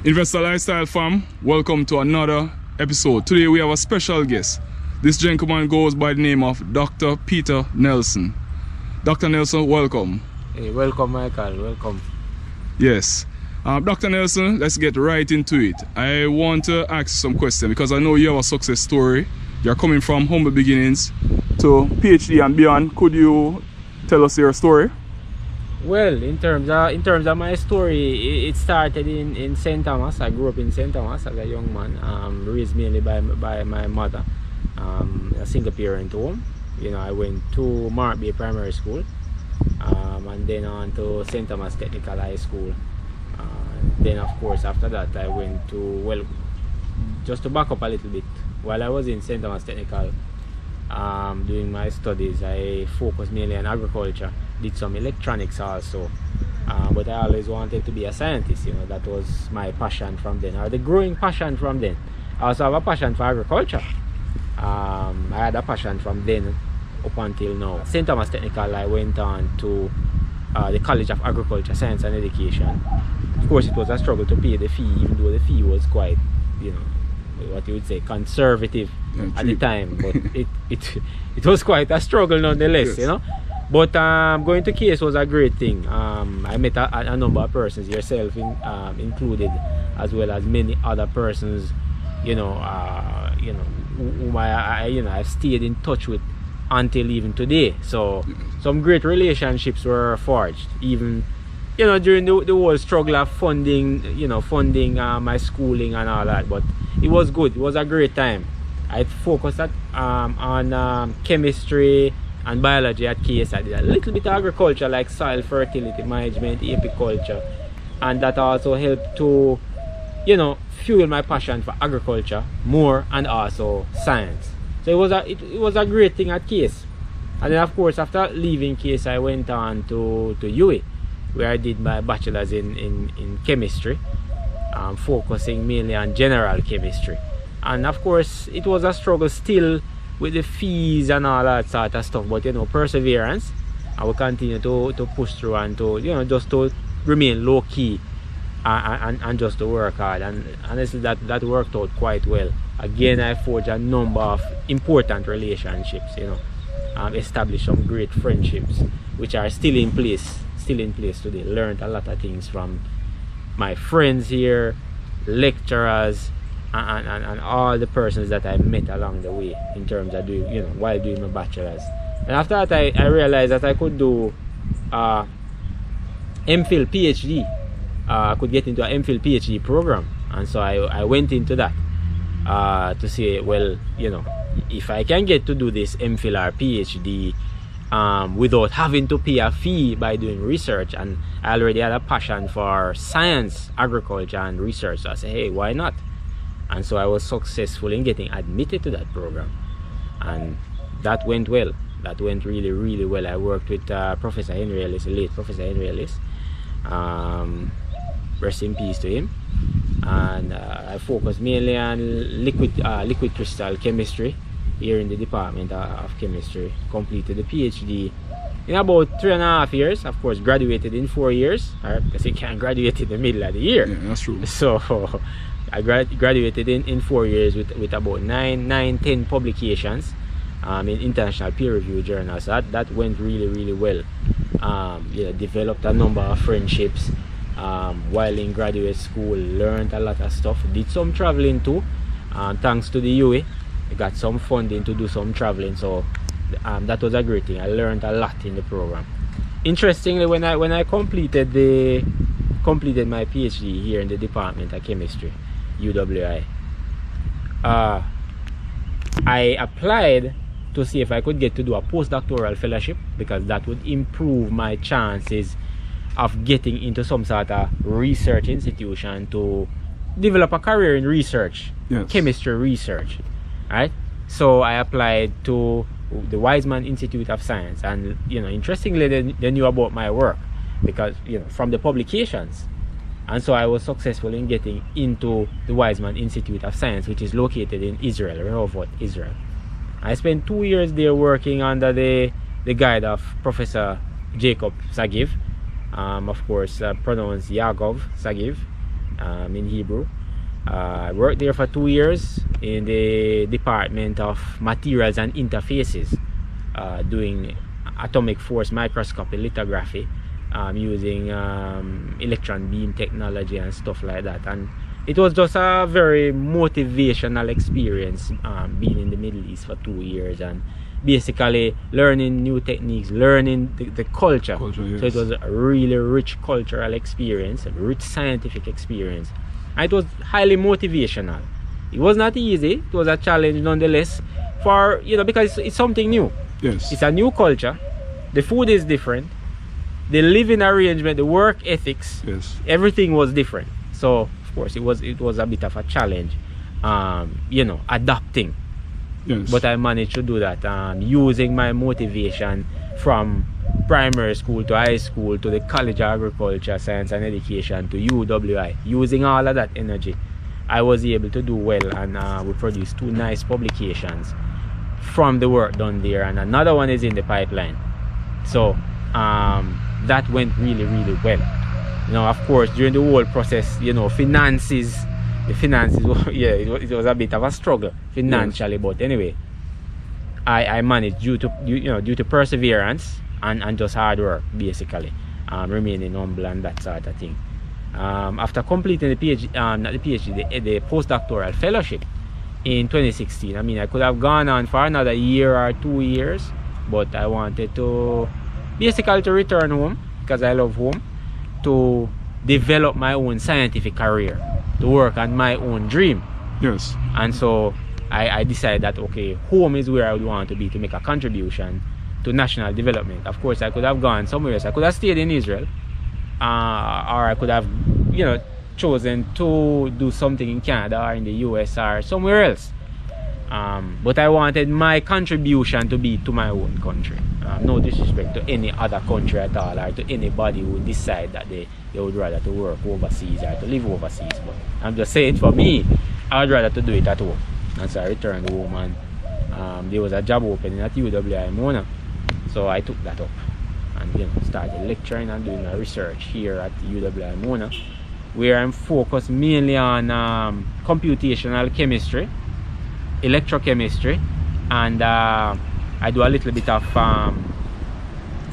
Investor Lifestyle fam, welcome to another episode. Today we have a special guest. This gentleman goes by the name of Dr. Peter Nelson. Dr. Nelson, welcome. Hey, welcome Michael, welcome. Yes. Dr. Nelson, let's get right into it. I want to ask some questions because I know you have a success story. You're coming from humble beginnings to PhD and beyond. Could you tell us your story? Well, in terms of my story, it started in St. Thomas. I grew up in St. Thomas as a young man, raised mainly by my mother, a single parent home. You know, I went to Mark Bay Primary School, and then on to St. Thomas Technical High School. Then of course after that I went to, well, just to back up a little bit, while I was in St. Thomas Technical doing my studies, I focused mainly on agriculture, did some electronics also, but I always wanted to be a scientist. You know, that was my passion from then, or the growing passion from then. I also have a passion for agriculture. I had a passion from then up until now. St. Thomas Technical, I went on to the College of Agriculture, Science and Education. Of course, it was a struggle to pay the fee, even though the fee was quite, you know, what you would say, conservative at the time. But it was quite a struggle nonetheless, yes. You know. But going to case was a great thing. I met a number of persons, yourself included, as well as many other persons, whom I've stayed in touch with until even today. So some great relationships were forged, even during the whole struggle of funding my schooling and all that. But it was good. It was a great time. I focused on chemistry and biology at KS. I did a little bit of agriculture, like soil fertility management, apiculture, and that also helped to fuel my passion for agriculture more, and also science. So it was a great thing at KS. And then of course after leaving KS, I went on to UWI, where I did my bachelor's in chemistry, focusing mainly on general chemistry. And of course it was a struggle still with the fees and all that sort of stuff, but perseverance. I will continue to push through and to just to remain low key and just to work hard. And honestly, that worked out quite well. Again, I forged a number of important relationships, established some great friendships which are still in place today. Learned a lot of things from my friends here, lecturers, and all the persons that I met along the way in terms of doing, while doing my bachelor's. And after that, I realized that I could do MPhil PhD. I could get into an MPhil PhD program, and so I went into that to say, well, if I can get to do this MPhil or PhD without having to pay a fee by doing research, and I already had a passion for science, agriculture, and research, so I said, hey, why not? And so I was successful in getting admitted to that program, and that went well. That went really, really well. I worked with Professor Henry Ellis, the late Professor Henry Ellis. Rest in peace to him. And I focused mainly on liquid crystal chemistry here in the Department of Chemistry. Completed the PhD in about 3.5 years. Of course, graduated in 4 years, because you can't graduate in the middle of the year. Yeah, that's true. So I graduated in 4 years with about 10 publications in international peer-reviewed journals. So that went really, really well. Developed a number of friendships while in graduate school. Learned a lot of stuff. Did some traveling too, thanks to the UWI. I got some funding to do some traveling, so that was a great thing. I learned a lot in the program. Interestingly, when I completed my PhD here in the Department of Chemistry, UWI, I applied to see if I could get to do a postdoctoral fellowship, because that would improve my chances of getting into some sort of research institution to develop a career in research, yes. Chemistry research, right? So I applied to the Weizmann Institute of Science, and interestingly, they knew about my work because from the publications. And so I was successful in getting into the Weizmann Institute of Science, which is located in Israel, Rehovot, Israel. I spent 2 years there working under the guide of Professor Jacob Sagiv, of course pronounced Yaakov Sagiv, in Hebrew. I worked there for 2 years in the Department of Materials and Interfaces, doing atomic force microscopy lithography, using electron beam technology and stuff like that. And it was just a very motivational experience, being in the Middle East for 2 years and basically learning new techniques, learning the culture. Yes. So it was a really rich cultural experience, a rich scientific experience. And it was highly motivational. It was not easy. It was a challenge nonetheless, for because it's something new. Yes. It's a new culture. The food is different. The living arrangement, the work ethics, Yes. everything was different. So of course it was a bit of a challenge, adapting. Yes. But I managed to do that, using my motivation from primary school to high school to the College of Agriculture, Science and Education to UWI. Using all of that energy, I was able to do well, and we produced 2 nice publications from the work done there, and another one is in the pipeline. So that went really, really well. Of course, during the whole process, finances, it was a bit of a struggle financially, yes. But anyway, I managed due to perseverance and just hard work, basically, remaining humble and that sort of thing. After completing the PhD, the postdoctoral fellowship in 2016, I could have gone on for another year or 2 years, but I wanted to basically to return home, because I love home, to develop my own scientific career, to work on my own dream. Yes. And so I decided that, okay, home is where I would want to be to make a contribution to national development. Of course, I could have gone somewhere else. I could have stayed in Israel, or I could have, chosen to do something in Canada or in the US or somewhere else. But I wanted my contribution to be to my own country. No disrespect to any other country at all, or to anybody who decide that they would rather to work overseas or to live overseas. But I'm just saying, for me, I would rather to do it at home. And so I returned home, and there was a job opening at UWI Mona, so I took that up and started lecturing and doing my research here at UWI Mona, where I'm focused mainly on computational chemistry, electrochemistry, and I do a little bit of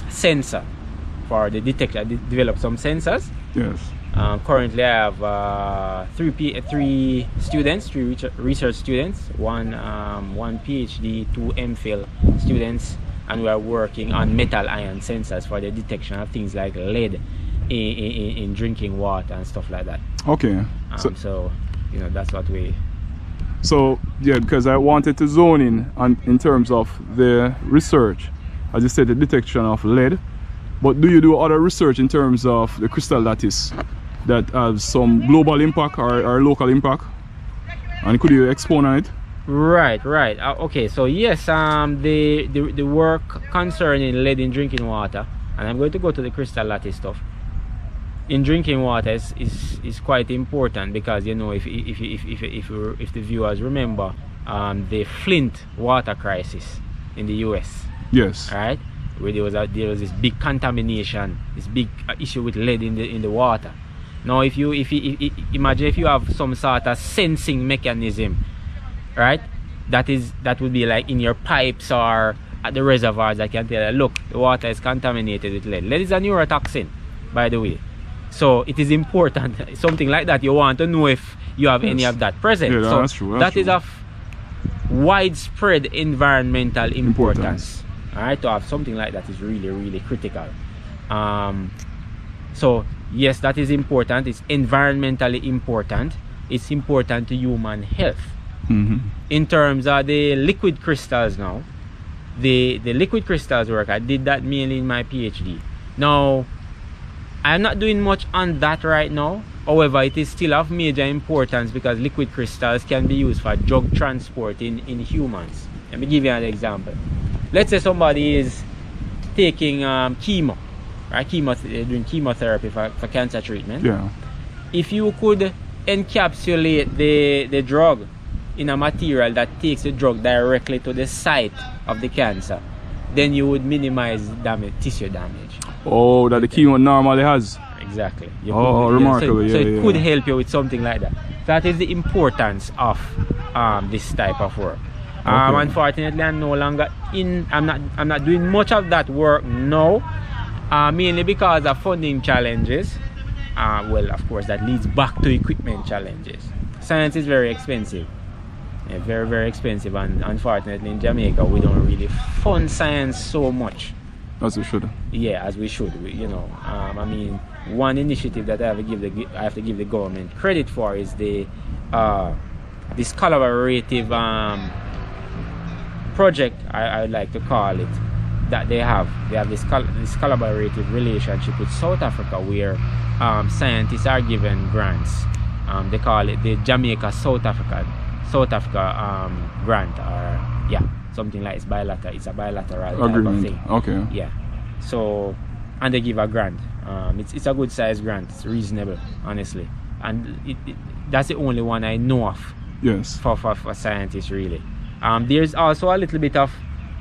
sensor for the detection. I develop some sensors. Yes. Currently I have three students, three research students, one PhD, 2 MPhil students, and we are working on metal ion sensors for the detection of things like lead in drinking water and stuff like that. Okay. So that's what we... So yeah, because I wanted to zone in terms of the research, as you said, the detection of lead. But do you do other research in terms of the crystal lattice that has some global impact or local impact? And could you expound on it? Right. Okay, so yes, the work concerning lead in drinking water, and I'm going to go to the crystal lattice stuff. In drinking water is quite important, because if the viewers remember the Flint water crisis in the US. Yes. Right, where there was this big contamination, this big issue with lead in the water. Now, if you imagine if you have some sort of sensing mechanism, right, that would be like in your pipes or at the reservoirs that can tell you, look, the water is contaminated with lead. Lead is a neurotoxin, by the way. So it is important, something like that, you want to know if you have any of that present. Yeah, so that's true. That is of widespread environmental importance. All right, to have something like that is really, really critical. So yes, that is important. It's environmentally important. It's important to human health. Mm-hmm. In terms of the liquid crystals now, the liquid crystals work, I did that mainly in my PhD. Now, I'm not doing much on that right now. However, it is still of major importance, because liquid crystals can be used for drug transport in humans. Let me give you an example. Let's say somebody is taking chemo, right? Doing chemotherapy for cancer treatment. Yeah. If you could encapsulate the drug in a material that takes the drug directly to the site of the cancer, then you would minimize tissue damage. Oh, that the chemo normally has. exactly. Remarkable. So it could help you with something like that. That is the importance of this type of work. Okay. Unfortunately, I'm no longer I'm not doing much of that work now, mainly because of funding challenges. Well, of course, that leads back to equipment challenges. Science is very expensive. Yeah, very, very expensive, and unfortunately in Jamaica we don't really fund science so much. As we should. Yeah, as we should. I mean, one initiative that I have to give the government credit for is this collaborative project, I would like to call it, that they have this collaborative relationship with South Africa, where scientists are given grants. They call it the Jamaica South Africa grant, or something like it's a bilateral agreement thing. Okay. Yeah. So, and they give a grant. It's a good size grant. It's reasonable, honestly, and that's the only one I know of. Yes. For scientists, really. There's also a little bit of,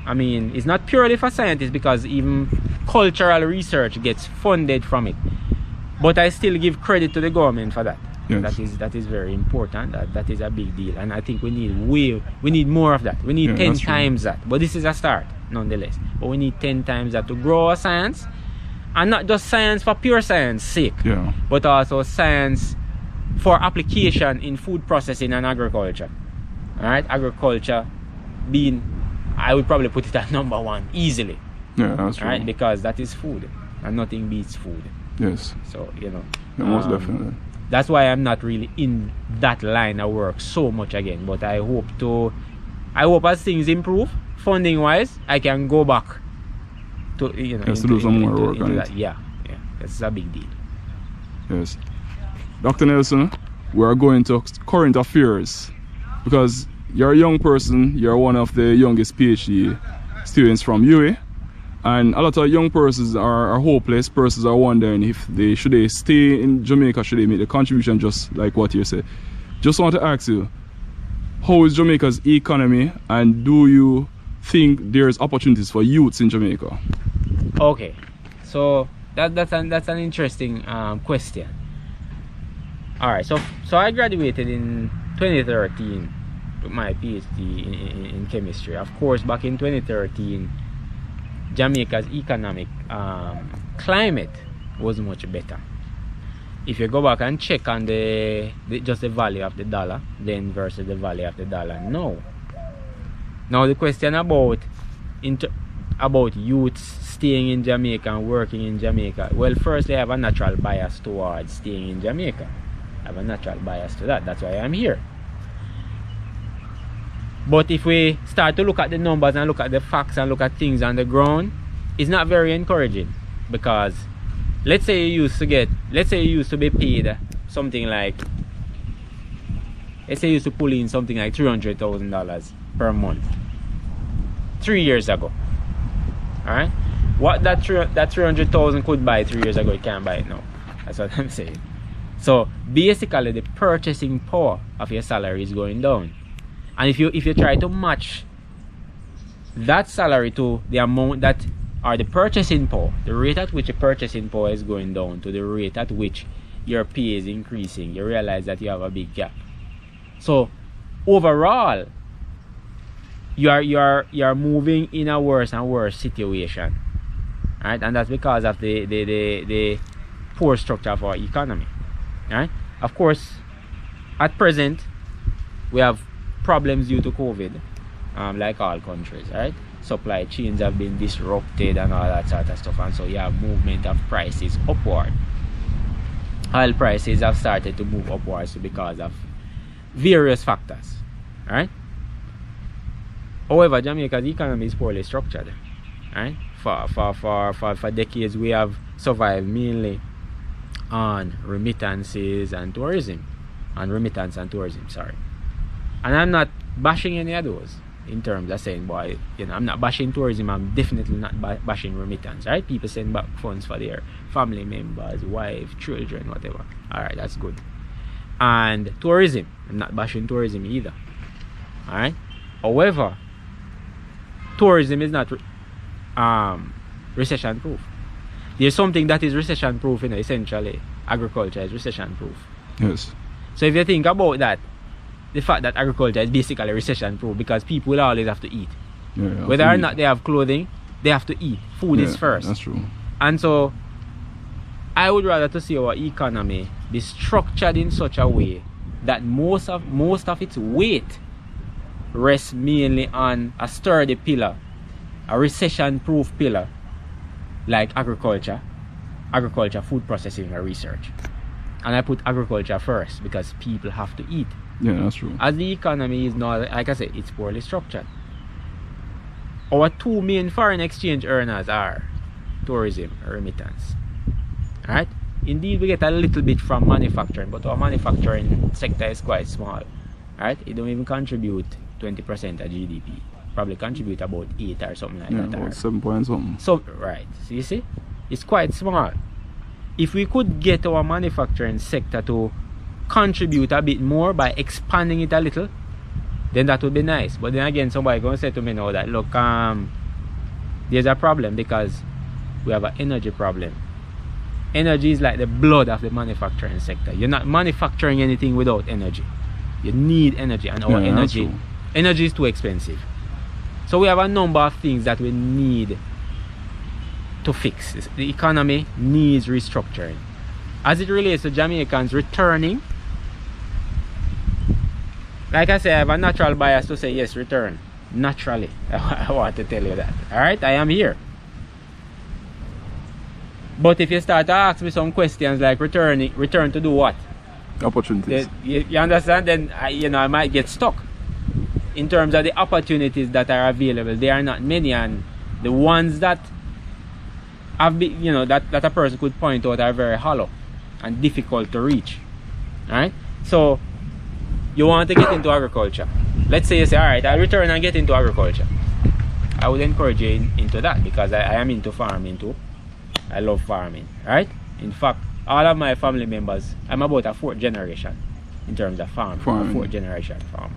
it's not purely for scientists, because even cultural research gets funded from it. But I still give credit to the government for that. Yes. That is very important. That is a big deal, and I think we need more of that. We need 10 times that. But this is a start, nonetheless. But we need 10 times that to grow our science, and not just science for pure science sake, but also science for application in food processing and agriculture. All right, agriculture being, I would probably put it at number one easily. Yeah, that's true. Right, because that is food, and nothing beats food. Yes. So most definitely. That's why I'm not really in that line of work so much again. But I hope as things improve, funding wise, I can go back to to do some more work on it. Yeah, it's a big deal. Yes. Dr. Nelson, we are going to current affairs, because you're a young person, you're one of the youngest PhD students from UA, and a lot of young persons are hopeless. Persons are wondering if should they stay in Jamaica, should they make the contribution, just like what you said. Just want to ask you, how is Jamaica's economy, and do you think there's opportunities for youths in Jamaica? Okay, so that's an interesting question. All right, so I graduated in 2013 with my PhD in chemistry. Of course, back in 2013, Jamaica's economic climate was much better. If you go back and check on just the value of the dollar then versus the value of the dollar now, the question about youths staying in Jamaica and working in Jamaica, well, firstly, I have a natural bias towards staying in Jamaica. I have a natural bias to that. That's why I'm here. But if we start to look at the numbers and look at the facts and look at things on the ground, it's not very encouraging. Because let's say you used to be paid something like, let's say you used to pull in something like $300,000 per month 3 years ago. Alright? What that 300,000 could buy 3 years ago, it can't buy it now. That's what I'm saying. So basically the purchasing power of your salary is going down. And if you try to match that salary to the amount that, or the purchasing power, the rate at which the purchasing power is going down to the rate at which your pay is increasing, you realize that you have a big gap. So overall, you are moving in a worse and worse situation, right? And that's because of the poor structure of our economy, right? Of course, at present, we have problems due to COVID, like all countries, right? Supply chains have been disrupted and all that sort of stuff, and so you have movement of prices upward. Oil prices have started to move upwards because of various factors, right? However, Jamaica's economy is poorly structured, right? For decades, we have survived mainly on remittances and tourism, sorry. And I'm not bashing any of those in terms of saying, boy, I'm not bashing tourism. I'm definitely not bashing remittance, right? People send back funds for their family members, wife, children, whatever. All right, that's good. And tourism, I'm not bashing tourism either. All right. However, tourism is not recession proof. There's something that is recession proof, you know, essentially. Agriculture is recession proof. Yes. So if you think about that, the fact that agriculture is basically recession proof because people will always have to eat. Yeah, Whether or not they have clothing, they have to eat. Food is first. That's true. And so I would rather to see our economy be structured in such a way that most of its weight rests mainly on a sturdy pillar, a recession proof pillar like agriculture, food processing and research. And I put agriculture first because people have to eat. Yeah, that's true. As the economy is now, like I said, it's poorly structured. Our two main foreign exchange earners are tourism and remittance. Alright? Indeed, we get a little bit from manufacturing, but our manufacturing sector is quite small. Alright? It don't even contribute 20% of GDP. Probably contribute about 8 or something like that. About 7 point something. So, right. So you see? It's quite small. If we could get our manufacturing sector to contribute a bit more by expanding it a little, then that would be nice. But then again, somebody gonna say to me now that look, there's a problem because we have an energy problem. Energy is like the blood of the manufacturing sector. You're not manufacturing anything without energy. You need energy, and our energy is too expensive. So we have a number of things that we need to fix. The economy needs restructuring. As it relates to Jamaicans returning, like I say, I have a natural bias to say yes, return. Naturally, I want to tell you that. Alright, I am here. But if you start to ask me some questions like return to do what? Opportunities. You understand? Then I might get stuck. In terms of the opportunities that are available, there are not many, and the ones that have been, that a person could point out are very hollow and difficult to reach. Alright? So you want to get into agriculture. Let's say you say, alright, I'll return and get into agriculture. I would encourage you into that because I am into farming too. I love farming, right? In fact, all of my family members, I'm about a 4th generation in terms of farming. 4th generation farmer.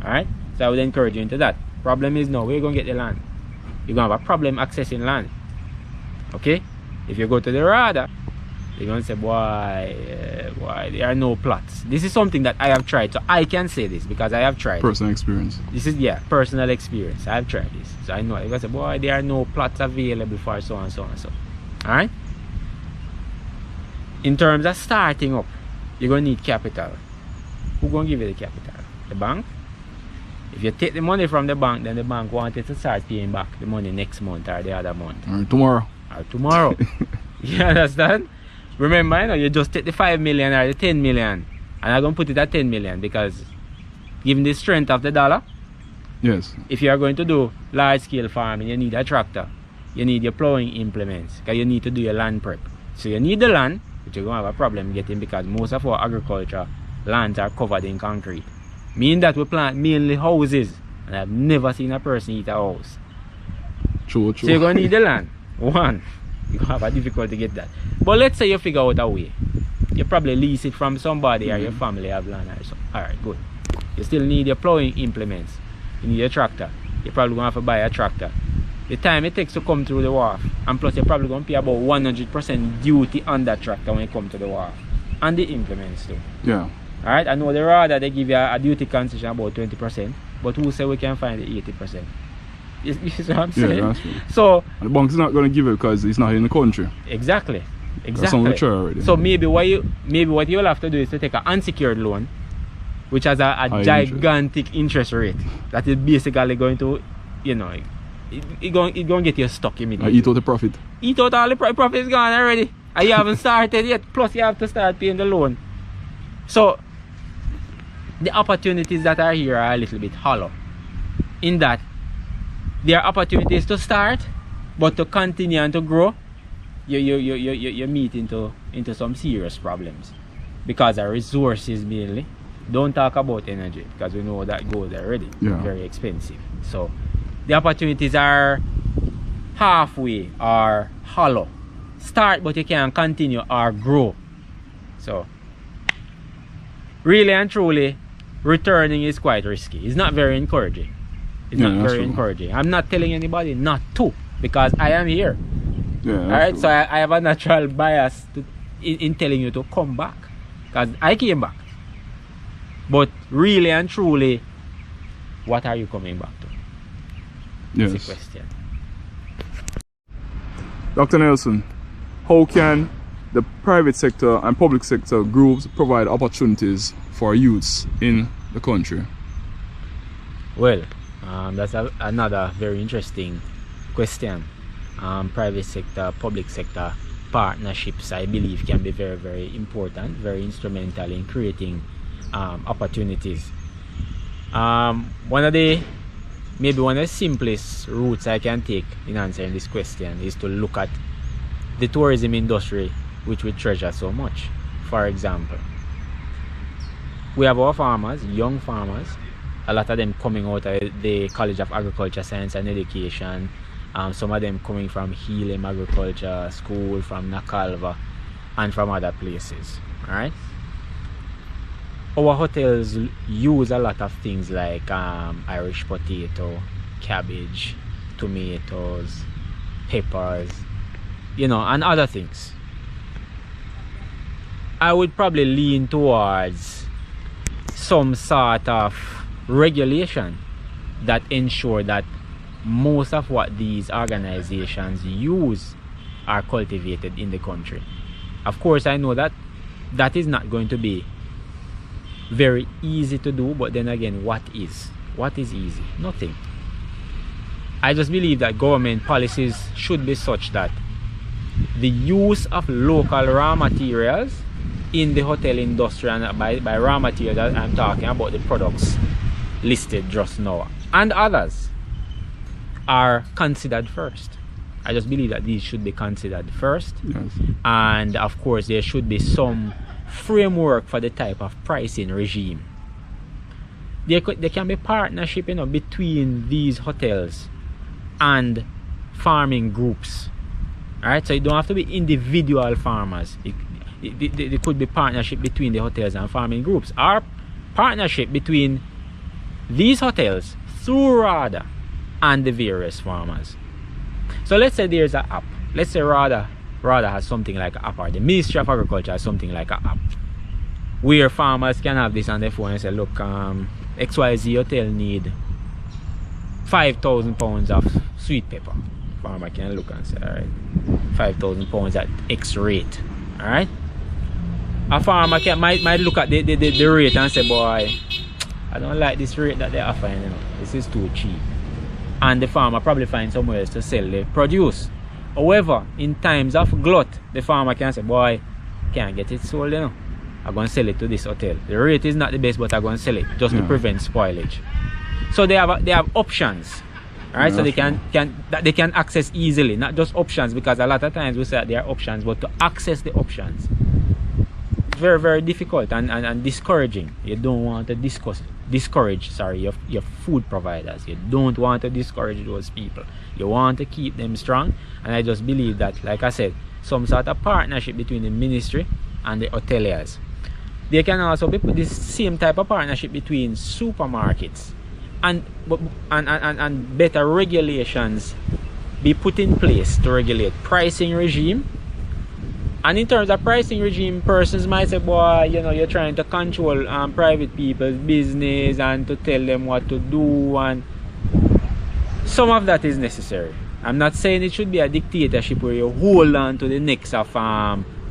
Alright? So I would encourage you into that. Problem is now, where you going to get the land? You're going to have a problem accessing land. Okay? If you go to the RADA, you're going to say, boy, there are no plots. This is something that I have tried. So I can say this because I have tried. Personal experience. This is, personal experience. I have tried this. So I know. You're going to say, boy, there are no plots available for so and so and so. Alright? In terms of starting up, you're going to need capital. Who's going to give you the capital? The bank? If you take the money from the bank, then the bank wants you to start paying back the money next month or the other month. Or tomorrow. You understand? Remember, you just take the 5 million or the 10 million, and I'm going to put it at 10 million because given the strength of the dollar, yes. If you are going to do large scale farming, you need a tractor. You need your plowing implements because you need to do your land prep. So you need the land, which you're going to have a problem getting because most of our agriculture lands are covered in concrete. Meaning that we plant mainly houses, and I've never seen a person eat a house. True. So you're going to need the land. One, you're going to have a difficulty to get that. But let's say you figure out a way. You probably lease it from somebody or your family have land or something. Alright, good. You still need your plowing implements. You need a tractor. You're probably going to have to buy a tractor. The time it takes to come through the wharf, and plus you're probably going to pay about 100% duty on that tractor when you come to the wharf. And the implements too. Yeah. Alright, I know the RADA they give you a duty concession about 20%, but who say we can find the 80%? You see what I'm saying? Yeah, that's true. So and the bank's not going to give it because it's not in the country. Exactly. That's on the chair already. So maybe what you'll have to do is to take an unsecured loan, which has a gigantic interest rate that is basically going to, it's going to get you stuck immediately. Eat out the profit. Eat out all the profit is gone already. And you haven't started yet. Plus you have to start paying the loan. So the opportunities that are here are a little bit hollow. In that there are opportunities to start, but to continue and to grow, you meet into some serious problems because our resources mainly. Don't talk about energy because we know that goes already. Yeah. Very expensive. So the opportunities are halfway or hollow. Start but you can't continue or grow. So really and truly, returning is quite risky. It's not very encouraging. It's not very encouraging. I'm not telling anybody not to because I am here. Yeah, All right, true. so I have a natural bias in telling you to come back, because I came back. But really and truly, what are you coming back to? That's Yes. the question. Dr. Nelson, how can the private sector and public sector groups provide opportunities for youths in the country? Well, that's another very interesting question. Private sector, public sector partnerships, I believe, can be very, very important, very instrumental in creating opportunities. One of the simplest routes I can take in answering this question is to look at the tourism industry, which we treasure so much. For example, we have our farmers, young farmers, a lot of them coming out of the College of Agriculture, Science and Education, some of them coming from Healim Agriculture School, from Nakalva, and from other places. All right. Our hotels use a lot of things like Irish potato, cabbage, tomatoes, peppers, and other things. I would probably lean towards some sort of regulation that ensure that most of what these organizations use are cultivated in the country. Of course, I know that is not going to be very easy to do, but then again, what is easy? Nothing. I just believe that government policies should be such that the use of local raw materials in the hotel industry, and by raw materials I'm talking about the products listed just now and others, are considered first. I just believe that these should be considered first. Yes. And of course there should be some framework for the type of pricing regime. There can be partnership between these hotels and farming groups. Alright, so it don't have to be individual farmers. There could be partnership between the hotels and farming groups, or partnership between these hotels through RADA and the various farmers. So let's say there's an app. Let's say RADA has something like an app, or the Ministry of Agriculture has something like an app, where farmers can have this on their phone and say, look, XYZ hotel need 5,000 pounds of sweet pepper. Farmer can look and say, alright, 5,000 pounds at X rate. Alright? A farmer might look at the rate and say, boy, I don't like this rate that they're offering, this is too cheap. And the farmer probably finds somewhere else to sell the produce. However, in times of glut, the farmer can say, boy, can't get it sold, I'm going to sell it to this hotel. The rate is not the best, but I'm going to sell it just to prevent spoilage. So they have options. Alright, so they can access easily, not just options, because a lot of times we say that there are options, but to access the options, it's very, very difficult and discouraging. You don't want to discourage your food providers. You don't want to discourage those people. You want to keep them strong. And I just believe that, like I said, some sort of partnership between the ministry and the hoteliers. There can also be this same type of partnership between supermarkets, and better regulations be put in place to regulate pricing regime. And in terms of pricing regime, persons might say, boy, you're trying to control private people's business and to tell them what to do, and some of that is necessary. I'm not saying it should be a dictatorship where you hold on to the necks of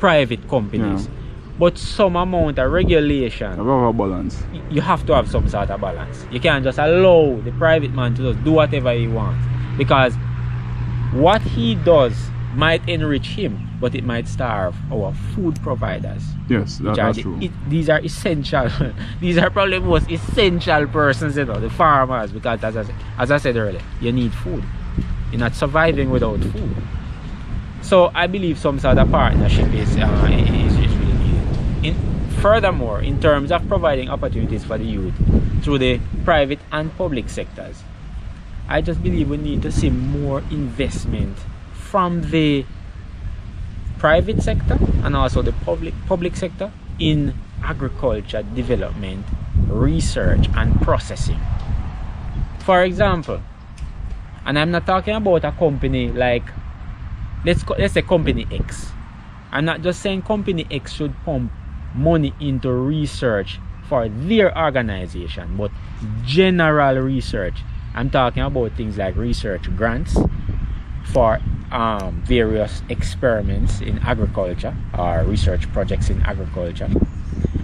private companies. Yeah. But some amount of regulation, a balance. You have to have some sort of balance. You can't just allow the private man to just do whatever he wants, because what he does might enrich him, but it might starve our food providers. Yes, that's true. These are essential. These are probably the most essential persons, the farmers, because as I said earlier, you need food. You're not surviving without food. So I believe some sort of partnership is really needed. Furthermore, in terms of providing opportunities for the youth through the private and public sectors, I just believe we need to see more investment from the private sector and also the public sector in agriculture development, research and processing. For example, and I'm not talking about a company like let's say company X. I'm not just saying company X should pump money into research for their organization, but general research. I'm talking about things like research grants for various experiments in agriculture or research projects in agriculture,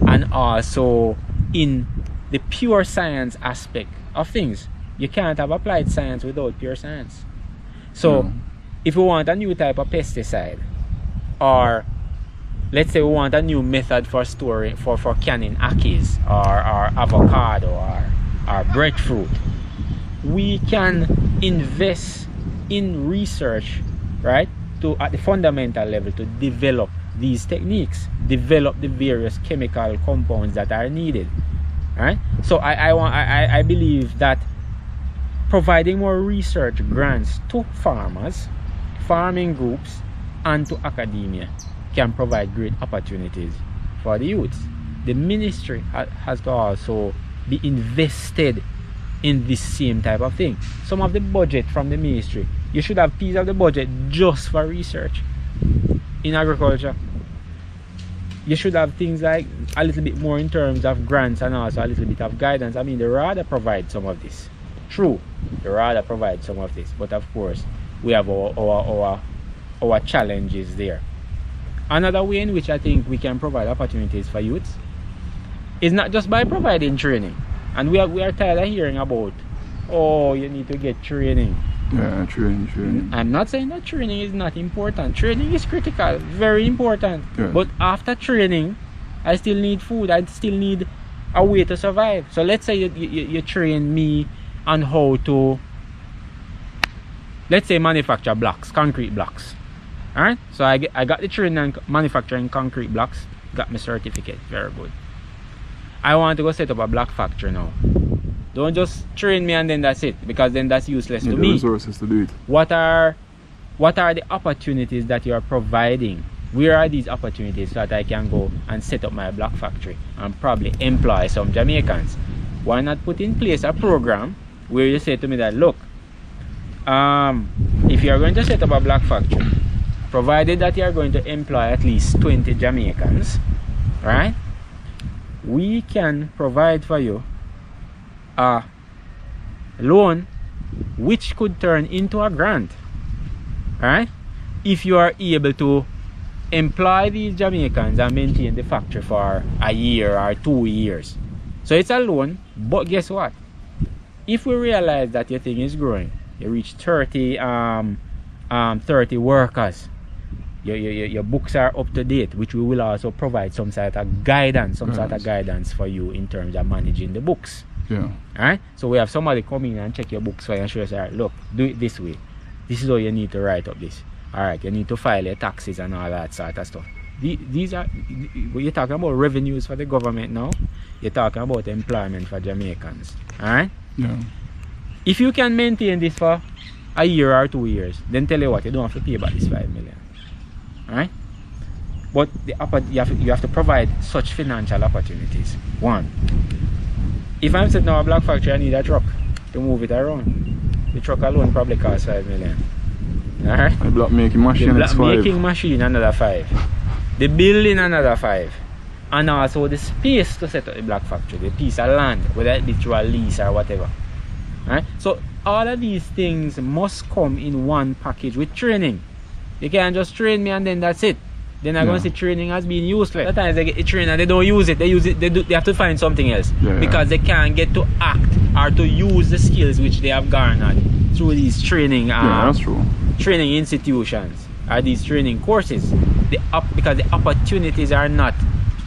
and also in the pure science aspect of things. You can't have applied science without pure science. So if we want a new type of pesticide, or let's say we want a new method for storing for canning ackes or avocado or breadfruit, we can invest in research, right, to at the fundamental level to develop these techniques, develop the various chemical compounds that are needed, right? So I believe that providing more research grants to farmers, farming groups, and to academia can provide great opportunities for the youths. The ministry has to also be invested in this same type of thing. Some of the budget from the ministry, you should have piece of the budget just for research in agriculture. You should have things like a little bit more in terms of grants and also a little bit of guidance. I mean, they rather provide some of this. True, they rather provide some of this, but of course we have our challenges there. Another way in which I think we can provide opportunities for youths is not just by providing training. And we are tired of hearing about, oh, you need to get training. Yeah, training. I'm not saying that training is not important. Training is critical, very important. Yeah. But after training, I still need food. I still need a way to survive. So let's say you train me on how to, let's say, manufacture blocks, concrete blocks. Alright? So I got the training on manufacturing concrete blocks, got my certificate, very good. I want to go set up a block factory now. Don't just train me and then that's it, because then that's useless to me. Resources to do it. What are the opportunities that you are providing? Where are these opportunities so that I can go and set up my block factory and probably employ some Jamaicans? Why not put in place a program where you say to me that, look, if you are going to set up a block factory, provided that you are going to employ at least 20 Jamaicans, right? We can provide for you a loan which could turn into a grant, right? If you are able to employ these Jamaicans and maintain the factory for a year or 2 years. So it's a loan, but guess what? If we realize that your thing is growing, you reach 30 workers, your books are up to date, which we will also provide some sort of guidance, for you in terms of managing the books. Yeah. Alright? So we have somebody come in and check your books for you and show us, alright, look, do it this way. This is how you need to write up this. Alright, you need to file your taxes and all that sort of stuff. These are, you're talking about revenues for the government now. You're talking about employment for Jamaicans. Alright? Yeah. If you can maintain this for a year or 2 years, then tell you what, you don't have to pay back this 5 million. Alright? But you have to provide such financial opportunities. One, if I'm setting up a block factory, I need a truck to move it around. The truck alone probably costs 5 million. Alright? The block making machine, the block making machine, another 5. The building, another 5. And also the space to set up the block factory, the piece of land, whether it be through a lease or whatever. Alright? So all of these things must come in one package with training. You can't just train me and then that's it. Then I'm going to see training as being useless. Sometimes they get a trainer, they don't use it. They have to find something else because they can't get to act or to use the skills which they have garnered through these training that's true. Training institutions or these training courses. Because the opportunities are not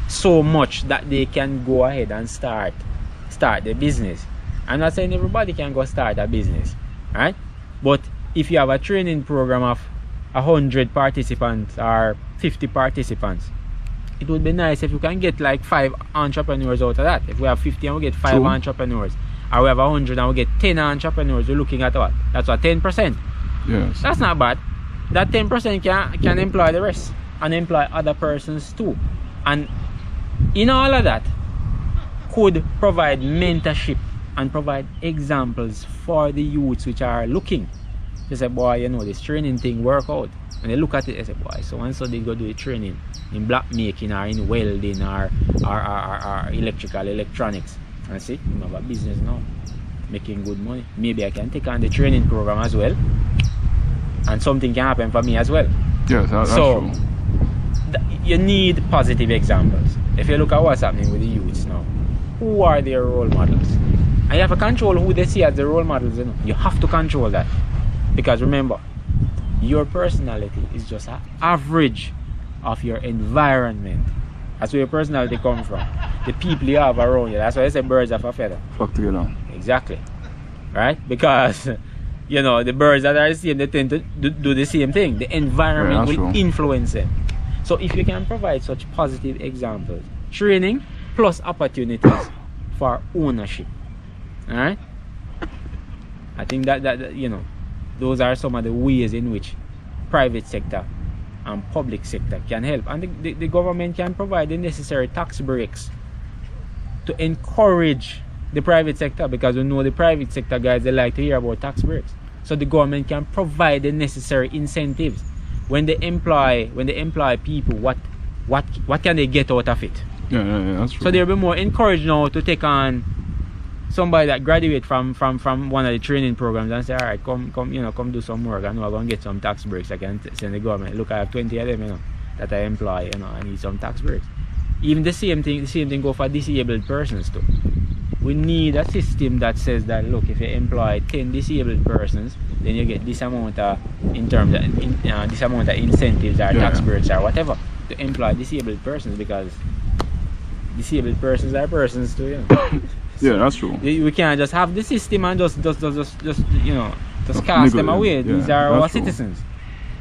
so much that they can go ahead and start the business. I'm not saying everybody can go start a business, right? But if you have a training program of 100 participants or 50 participants, it would be nice if you can get like 5 entrepreneurs out of that. If we have 50 and we get 5 entrepreneurs, or we have 100 and we get 10 entrepreneurs, we're looking at what? That's what, 10%. Yes. That's not bad. That 10% can employ the rest and employ other persons too. And in all of that could provide mentorship and provide examples for the youths which are looking They say, boy, you know, this training thing work out. When they look at it, they say, boy, so and so they go do the training in black making or in welding or electrical electronics. And see, you have a business now, making good money. Maybe I can take on the training program as well, and something can happen for me as well. Yes, that's so true. You need positive examples. If you look at what's happening with the youths now, who are their role models? And you have to control who they see as the role models. You know? You have to control that. Because remember, your personality is just an average of your environment. That's where your personality comes from. The people you have around you. That's why I say birds of a feather. Flock together. Exactly. Right? Because, you know, the birds that are the same, they tend to do the same thing. The environment will influence them. So if you can provide such positive examples, training plus opportunities for ownership. Alright? I think that you know, those are some of the ways in which private sector and public sector can help. And the government can provide the necessary tax breaks to encourage the private sector, because we know the private sector guys, they like to hear about tax breaks. So the government can provide the necessary incentives. When they employ people, what can they get out of it? Yeah, that's true. So they'll be more encouraged now to take on somebody that graduate from one of the training programs and say, all right, come do some work. I know I'm gonna get some tax breaks. I can send the government, look, I have 20 of them, you know, that I employ, you know, I need some tax breaks. Even the same thing go for disabled persons too. We need a system that says that, look, if you employ 10 disabled persons, then you get this amount of this amount of incentives or tax breaks or whatever to employ disabled persons, because disabled persons are persons too, you know. Yeah, that's true. We can't just have the system and just you know, just cast them away. Yeah, these are our true. citizens.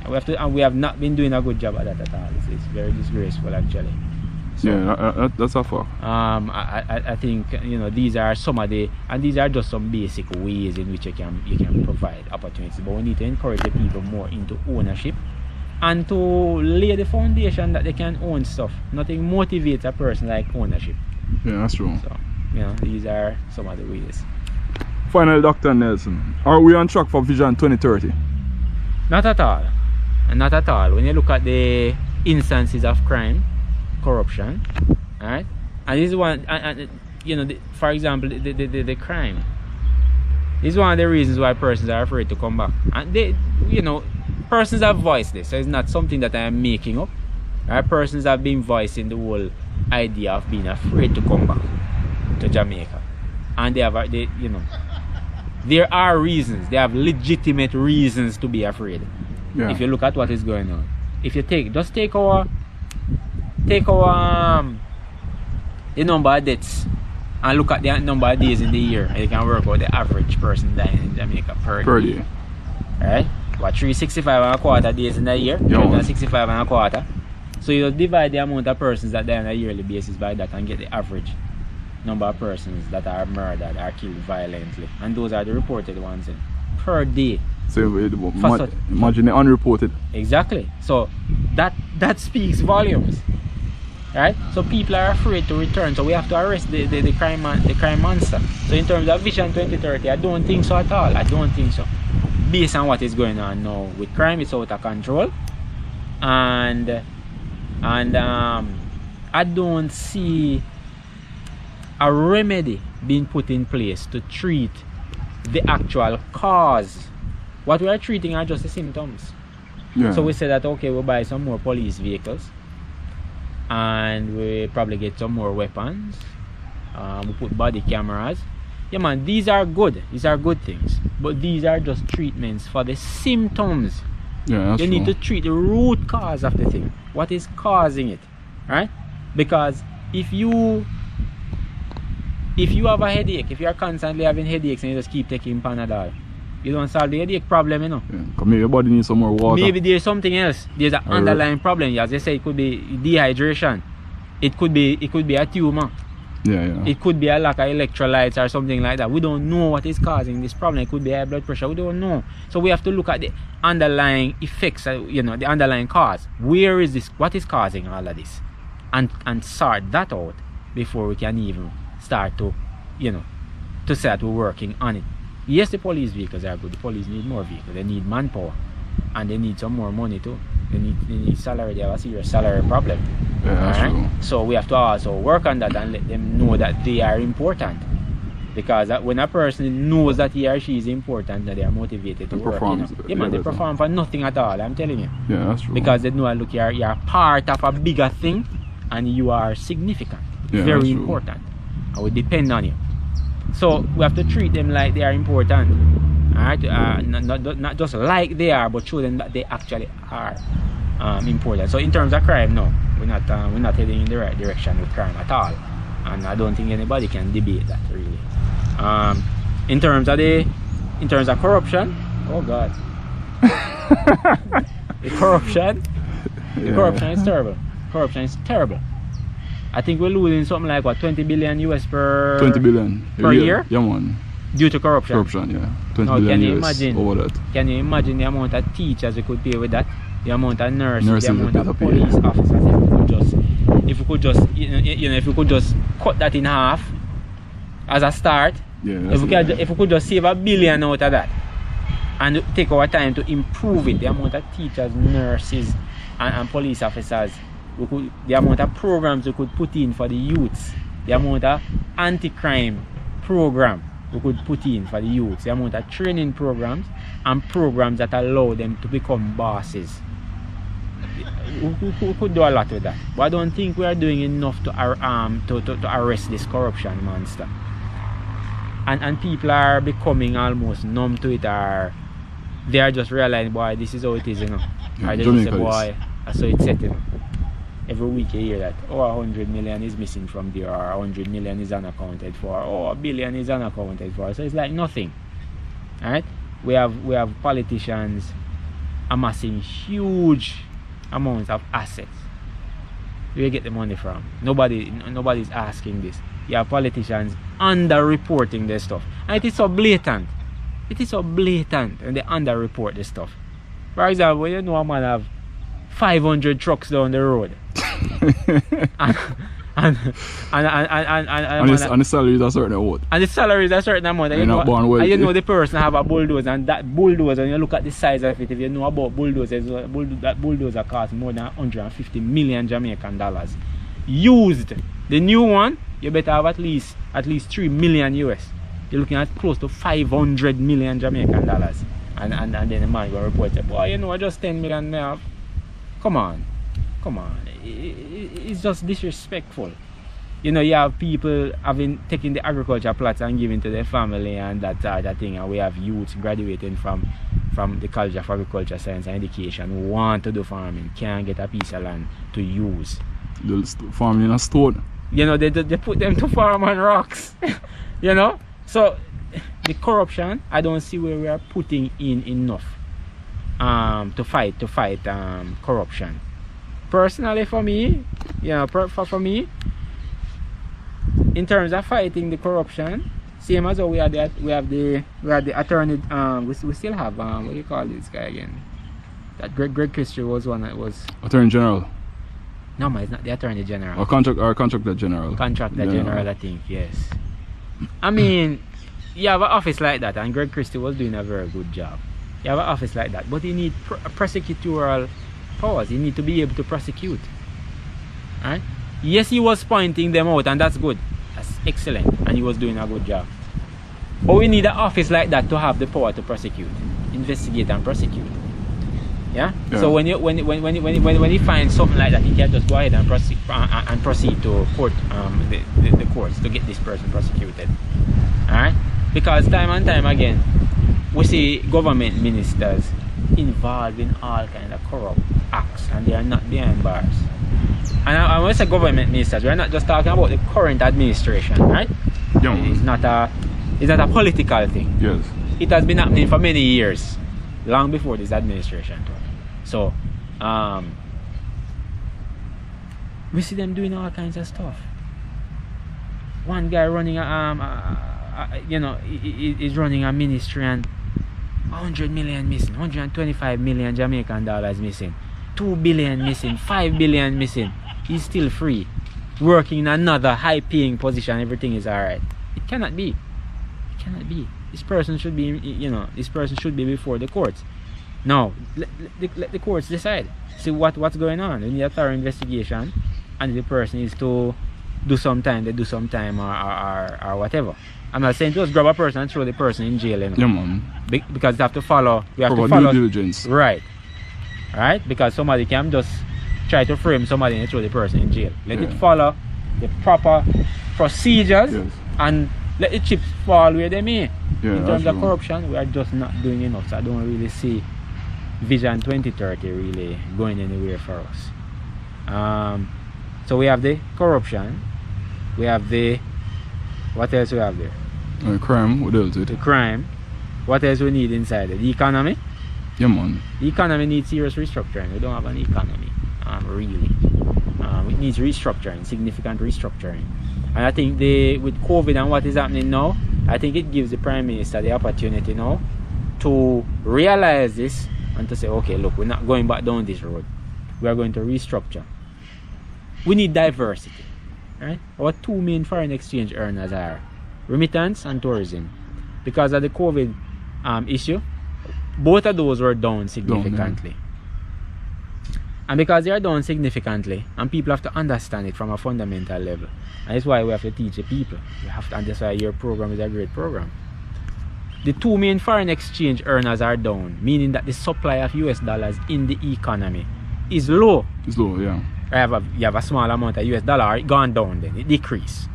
And we have not been doing a good job at that at all. It's very disgraceful, actually. So, yeah, that's a fact. I think, you know, these are just some basic ways in which you can provide opportunities. But we need to encourage the people more into ownership and to lay the foundation that they can own stuff. Nothing motivates a person like ownership. Yeah, that's true. So, you know, these are some of the ways. Finally, Dr. Nelson, are we on track for Vision 2030? Not at all. Not at all. When you look at the instances of crime, corruption, right? And this is one, you know, for example, the crime. This is one of the reasons why persons are afraid to come back. And they, you know, persons have voiced this, so it's not something that I am making up. Right? Persons have been voicing the whole idea of being afraid to come back to Jamaica, and you know, there are reasons. They have legitimate reasons to be afraid. Yeah. If you look at what is going on, if you take our the number of deaths and look at the number of days in the year, and you can work out the average person dying in Jamaica per day. Right? What, 365 and a quarter days in a year? 365 and a quarter. So you divide the amount of persons that die on a yearly basis by that and get the average number of persons that are murdered or killed violently, and those are the reported ones per day. So imagine the unreported. Exactly. So that speaks volumes, right? So people are afraid to return, so we have to arrest the crime monster. So in terms of Vision 2030, I don't think so at all. I don't think so. Based on what is going on now with crime, it's out of control, and I don't see a remedy being put in place to treat the actual cause. What we are treating are just the symptoms. Yeah. So we say that, okay, we'll buy some more police vehicles, and we probably get some more weapons. We put body cameras. Yeah, man, these are good. These are good things. But these are just treatments for the symptoms. Yeah, that's you need to treat the root cause of the thing. What is causing it, right? Because if you have a headache, if you are constantly having headaches and you just keep taking Panadol, you don't solve the headache problem, you know. Yeah, maybe your body needs some more water. Maybe there's something else. There's an underlying problem. As they say, it could be dehydration. It could be a tumor. Yeah. It could be a lack of electrolytes or something like that. We don't know what is causing this problem. It could be high blood pressure. We don't know. So we have to look at the underlying effects, you know, the underlying cause. Where is this? What is causing all of this? And sort that out before we can even start to, you know, to say that we're working on it. Yes, the police vehicles are good. The police need more vehicles. They need manpower, and they need some more money too. They need salary. They have a serious salary problem. Yeah, that's true. So we have to also work on that and let them know that they are important. Because when a person knows that he or she is important, that they are motivated to work. They perform for nothing at all. I'm telling you. Yeah, that's true. Because they know, look, you're part of a bigger thing, and you are significant, very important, and we depend on you. So we have to treat them like they are important, all right? Not just like they are, but show them that they actually are important. So in terms of crime, no, we're not heading in the right direction with crime at all, and I don't think anybody can debate that really. In terms of corruption, oh God, the corruption is terrible. Corruption is terrible. I think we're losing something like what, 20 billion US per 20 billion per year? Yeah, man. Due to corruption. Corruption, yeah. 20 now, billion can you US imagine? Over that. Can you imagine the amount of teachers we could pay with that? The amount of nurses, the amount of pay. police officers. If we could just cut that in half as a start. Yeah, if we could just save $1 billion out of that and take our time to improve it, the amount of teachers, nurses, and police officers, the amount of programs we could put in for the youths, the amount of anti-crime program we could put in for the youths, the amount of training programs and programs that allow them to become bosses. We could do a lot with that, but I don't think we are doing enough to arrest this corruption monster. And people are becoming almost numb to it, or they are just realizing, boy, this is how it is, you know. Or they just say, boy, that's how it's set, you know. Every week you hear that, 100 million is missing from there, or 100 million is unaccounted for, $1 billion is unaccounted for. So it's like nothing. Alright? We have politicians amassing huge amounts of assets. Where do you get the money from? Nobody's asking this. You have politicians under-reporting this stuff. And it is so blatant. It is so blatant when they under-report this stuff. For example, when you know a man have 500 trucks down the road. and the salary is a certain amount. And the salary is a certain amount. And you know the person have a bulldozer, and that bulldozer, and you look at the size of it, if you know about bulldozers, that bulldozer costs more than 150 million Jamaican dollars. Used. The new one, you better have at least 3 million US. You're looking at close to 500 million Jamaican dollars. And then the man will report, boy, you know, just 10 million now. Come on. It's just disrespectful. You know, you have people taking the agriculture plots and giving to their family and that thing, and we have youths graduating from the College of Agriculture, Science and Education who want to do farming, can't get a piece of land to use. They'll farm in a stone. You know, they put them to farm on rocks. You know? So the corruption, I don't see where we are putting in enough to fight corruption. Personally, for me, you know, for me, in terms of fighting the corruption, same as how we have the attorney. We still have what do you call this guy again? That Greg Christie was one that was Attorney General. No, man, it's not the Attorney General. Or Contractor General. Contractor General, I think, yes. I mean, you have an office like that, and Greg Christie was doing a very good job. You have an office like that, but you need prosecutorial powers. You need to be able to prosecute. Right? Yes, he was pointing them out, and that's good. That's excellent, and he was doing a good job. But we need an office like that to have the power to prosecute, investigate, and prosecute. Yeah? So when you find something like that, you can just go ahead and proceed to court, the courts to get this person prosecuted. Alright? Because time and time again, we see government ministers involved in all kind of corrupt acts, and they are not behind bars. And when we say government ministers, we're not just talking about the current administration, right? Yeah. It's not a political thing. Yes. It has been happening for many years, long before this administration. So, we see them doing all kinds of stuff. One guy running is running a ministry, and 100 million missing, 125 million Jamaican dollars missing, 2 billion missing, 5 billion missing. He's still free, working in another high-paying position. Everything is alright. It cannot be. It cannot be. this person should be, this person should be before the courts. No, let the courts decide. See what's going on. We need a thorough investigation, and the person is to do some time, they do some time or whatever. I'm not saying just grab a person and throw the person in jail, Yeah, man. because we have to follow Due diligence. right, because somebody can just try to frame somebody and throw the person in jail. Let it follow the proper procedures, and let the chips fall where they may. In terms of corruption, we are just not doing enough, so I don't really see Vision 2030 really going anywhere for us. So we have the corruption, we have the, what else we have there? Crime, what else? The crime. What else we need inside it? The economy. Yeah, man. The economy needs serious restructuring. We don't have an economy, really. It needs restructuring, significant restructuring. And I think with COVID and what is happening now, I think it gives the Prime Minister the opportunity now to realize this and to say, okay, look, we're not going back down this road. We are going to restructure. We need diversity, right? Our two main foreign exchange earners are remittance and tourism. Because of the COVID issue, both of those were down significantly. And because they are down significantly, and people have to understand it from a fundamental level, and that's why we have to teach the people. And that's why your program is a great program. The two main foreign exchange earners are down, meaning that the supply of US dollars in the economy is low. It's low, yeah. You have a small amount of US dollar, it gone down then, it decrease.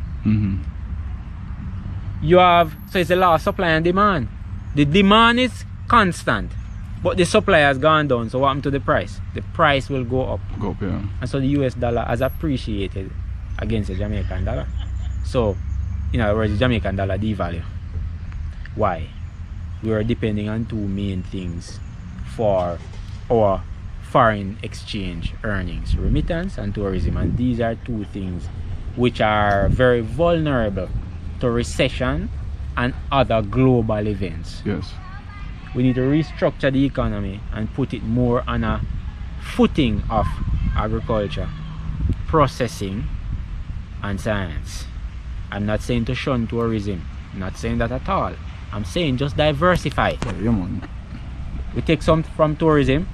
You have, so it's the law of supply and demand. The demand is constant, but the supply has gone down. So what happened to the price? The price will go up. Go up, yeah. And so the US dollar has appreciated against the Jamaican dollar. So, in other words, the Jamaican dollar devalue. Why? We are depending on two main things for our foreign exchange earnings: remittance and tourism. And these are two things which are very vulnerable to recession and other global events. Yes. We need to restructure the economy and put it more on a footing of agriculture, processing, and science. I'm not saying to shun tourism. I'm not saying that at all. I'm saying just diversify. Yeah, man. We take some from tourism.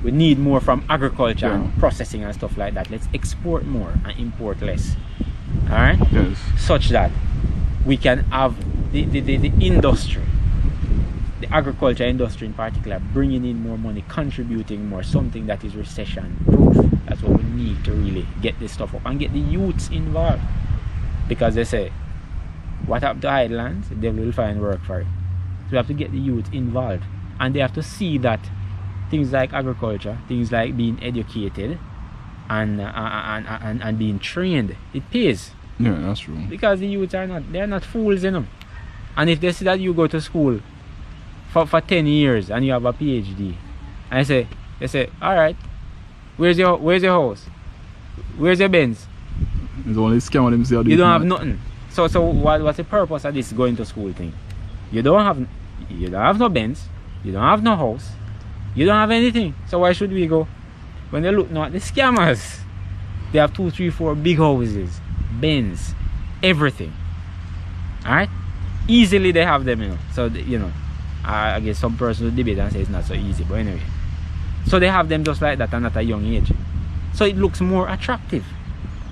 We need more from agriculture and processing and stuff like that. Let's export more and import less. Alright? Yes. Such that we can have the industry, the agriculture industry in particular, bringing in more money, contributing more, something that is recession proof. That's what we need to really get this stuff up and get the youths involved. Because they say, what happened to Highlands? The devil will find work for it. So we have to get the youth involved, and they have to see that things like agriculture, things like being educated and being trained, it pays. Yeah, that's true. Because the youths they're not fools, you know. And if they see that you go to school for 10 years and you have a PhD, and they say, all right, where's your house? Where's your Benz? It's only scam them say you don't have nothing. So what's the purpose of this going to school thing? You don't have no Benz, you don't have no house, you don't have anything. So why should we go? When they look now at the scammers, they have 2, 3, 4 big houses, Benz, everything. Alright? Easily they have them, you know. So I guess some person will debate and say it's not so easy, but anyway. So they have them just like that and at a young age. So it looks more attractive.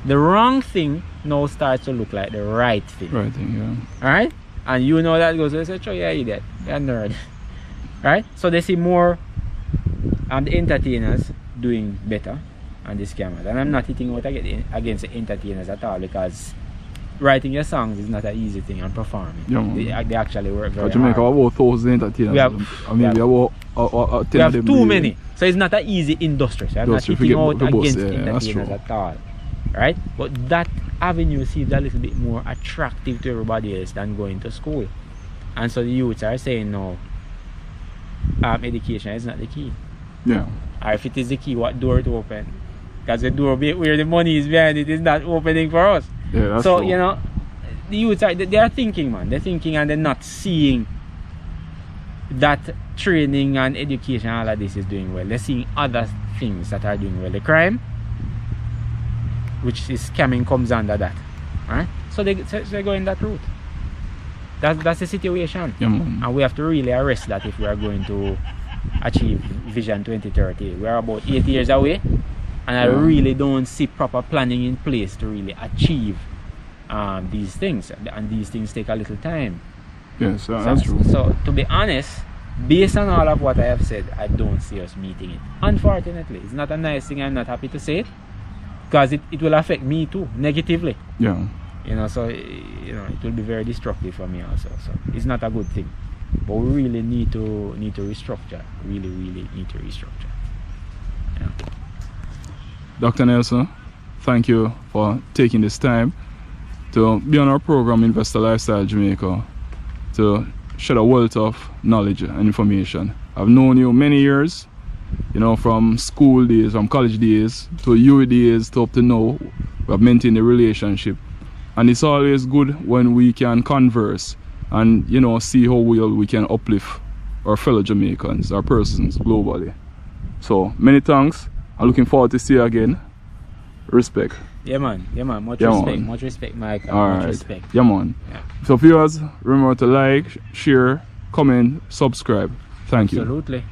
The wrong thing now starts to look like the right thing. Right thing, yeah. Alright? And you know that goes, they say, "Oh, yeah, idiot. You're a nerd." Right? So they see more the entertainers doing better and the scammers. And I'm not hitting out against the entertainers at all, because writing your songs is not an easy thing, and performing. Yeah, they actually work very Jamaica hard. about 1,000 entertainers. We have, we have too many. So it's not an easy industry. So I'm not hitting out against entertainers at all. Right? But that avenue seems a little bit more attractive to everybody else than going to school. And so the youths are saying, no, education is not the key. Yeah. Or if it is the key, what door to open? Because the door where the money is behind it is not opening for us. Yeah, that's so, true. you know, the youths they are thinking, man. They're thinking and they're not seeing that training and education, all of this is doing well. They're seeing other things that are doing well. The crime, which is scamming, comes under that. Right? So they're going that route. that's the situation. Yeah, man. And we have to really arrest that if we are going to achieve Vision 2030. We are about 8 years away, and I really don't see proper planning in place to really achieve these things, and these things take a little time. Yes, that's true. So to be honest, based on all of what I have said, I don't see us meeting it. Unfortunately, it's not a nice thing. I'm not happy to say it, because it will affect me too negatively. Yeah. So it will be very destructive for me also. So it's not a good thing. But we really need to restructure. Really need to restructure. Yeah. Dr. Nelson, thank you for taking this time to be on our program Investor Lifestyle Jamaica, to shed a wealth of knowledge and information. I've known you many years, from school days, from college days, to UE days, to up to now. We have maintained a relationship. And it's always good when we can converse and, see how well we can uplift our fellow Jamaicans, our persons globally. So, many thanks. I'm looking forward to see you again. Respect. Yeah, man. Much respect, Mike. All much right. respect. Yeah, man. Yeah. So, viewers, remember to like, share, comment, subscribe. Thank you. Absolutely.